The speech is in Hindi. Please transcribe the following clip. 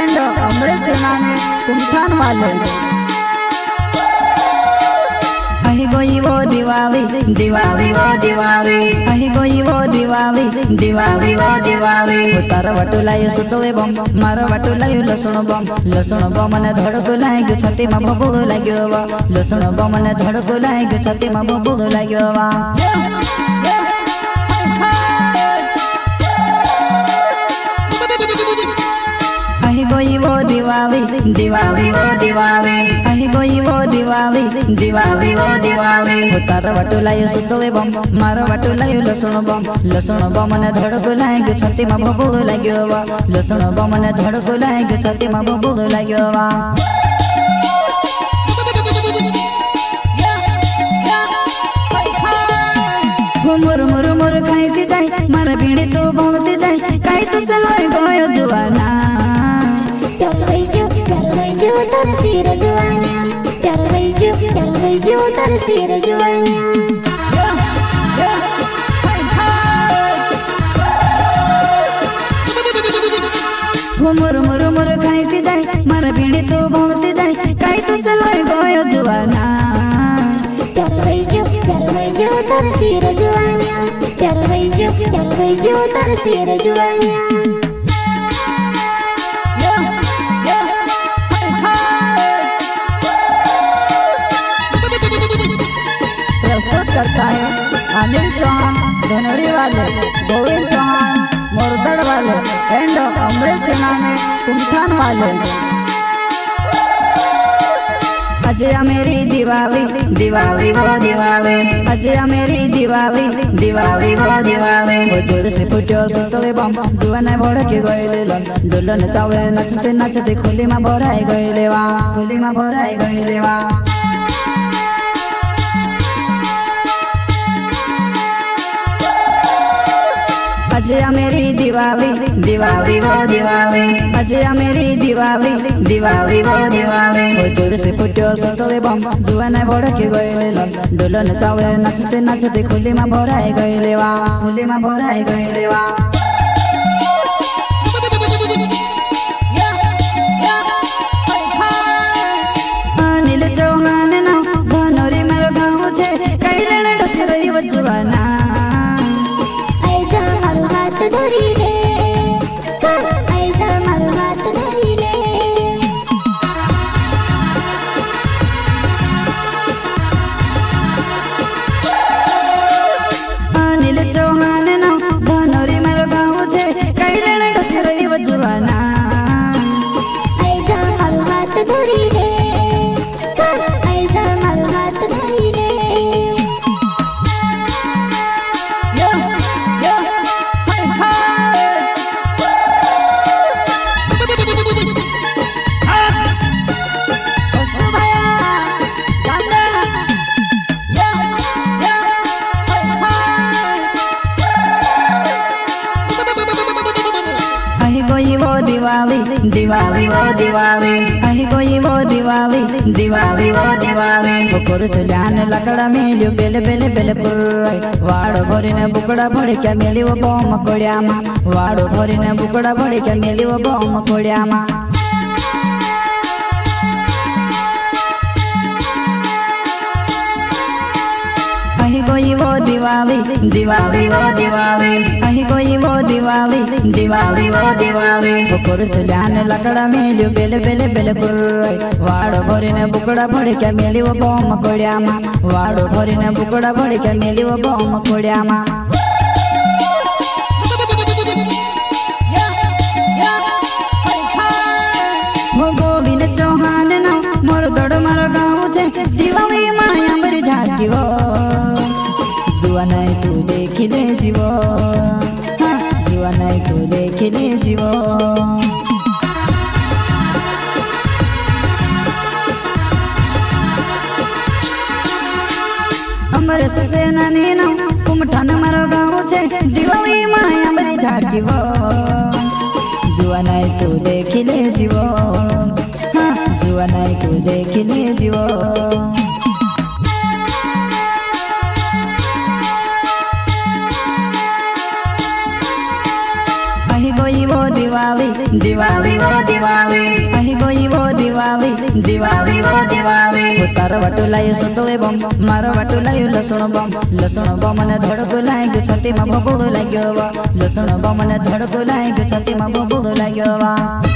एंड अमृत सेनानी कुमठान वाले। अही गोई वो दिवाली दिवाली वो दिवाली, अही गोई वो दिवाली दिवाली वो दिवाली। तार वाटू लायो सुतले बम, मारो वाटू लायो लसुण बम ने धड़को लाग्यो छाती में बबुल लाग्यो वा, लसुण बम ने धड़को लाग्यो छाती में बबुल लाग्यो वा। अही गोई वो दिवाली दिवाली वो दिवाली, अही गोई वो दिवाली दिवाली वो दिवाली। तार वाटू लायो सुतले बम, मारो वाटू लायो लसुण बम ने धड़को लाग्यो छाती में बबुल लाग्यो वा, लसुण बम ने धड़को लाग्यो छाती में बबुल लाग्यो वा। मुर मुर मुर खाई जाए मारा भीड़ी तो बोलती जाए, काई तो से होय गयो जुआना। प्यार वैजो तर सिर जुआना, प्यार वैजो तर सिर जुआना। मुर मुर मुर खाई जाए मारा भीड़ी तो बोलती जाए, काई तो से होय गयो जुआना। प्यार वैजो तर सिर जुआना, प्यार वैजो तर सिर जुआना। प्रस्तुत करता है अनिल चौहान धनोरी वाले, गोविंद चौहान मोरदड़ वाले एंड अमृत सेनानी कुमठान वाले। अजय मेरी दिवाली दिवाली वो दिवाली, अजय मेरी दिवाली दिवाली वो दिवाली। वो जोर से फुट्यो सुतले बम, जुआने भड़के गइले लन, डोलन चावे नचते नचते खुली में भराई गइले वा, खुली में भराई गइले वा। अजय मेरी दिवाली दिवाली वो दिवाली, अजय मेरी दिवाली दिवाली वो दिवाली। वो जोर से फुट्यो सुतले बम, जुआने भड़के गइले लन, डोलन चावे नचते नचते खुली में भराई गइले वा, खुली में भराई गइले वा। अनिल चौहान ना धनोरी मेरो गाँव छे, कैले डसे रही वो जुआना। धरी रे आइजा मारो हाथ धरी रे। अनिल चौहान ना धनोरी मेरो गाँव छे, कैले डसे रही वो जुआना। आइजा मारो हाथ धरी रे, आइजा मारो हाथ धरी रे। अही गोई वो दिवाली दिवाली वो दिवाली, अही गोई वो दिवाली दिवाली वो दिवाली। बकोर चुल्यान लकड़ा मेल्यो बेले बेले बेले पुराई, वाड़ो भरीने बुकड़ा भरी क्या मेली वो बम कोड़ियामा, वाड़ो भरीने बुकड़ा भरी क्या मेली वो बम कोड़ियामा। अही गोई वो दिवाली दिवाली वो दिवाली, अही गोई वो दिवाली दिवाली वो दिवाली। बकोर चुल्यान लकड़ा मेल्यो बेले बेले बेले पुराई, वाड़ो भरीने बुकड़ा भरी क्या मेली वो बम कोड़ियामा, वाड़ो भरीने बुकड़ा भरी क्या मेली वो बम कोड़ियामा। गोविंद चौहान ना मोरदड़ मारो गाँव छे, दिवाली माया मरी झाकी वो, जुआना तू देखी ले जीवो, जुआना तू देखी ले जीवो। अमृत सेनानी ना कुमठान मारो गाँव छे, दिवाली माया मरी झाकी वो, जुआना तू देखी ले जीवो, जुआना तू देखी ले जीवो। अही गोई वो दिवाली દિવાળી ઓ દિવાળી અહીં ગઈ ઓ દિવાળી દિવાળી ઓ દિવાળી તારો વાટું લાયું સુતળે બમ મારો વાટું લાયું લસણ બમ ને ધડકો લાગ્યો છાતીમાં બબડો લાગ્યો લસણ બમ ને ધડકો લાગ્યો છાતીમાં બબડો લાગ્યો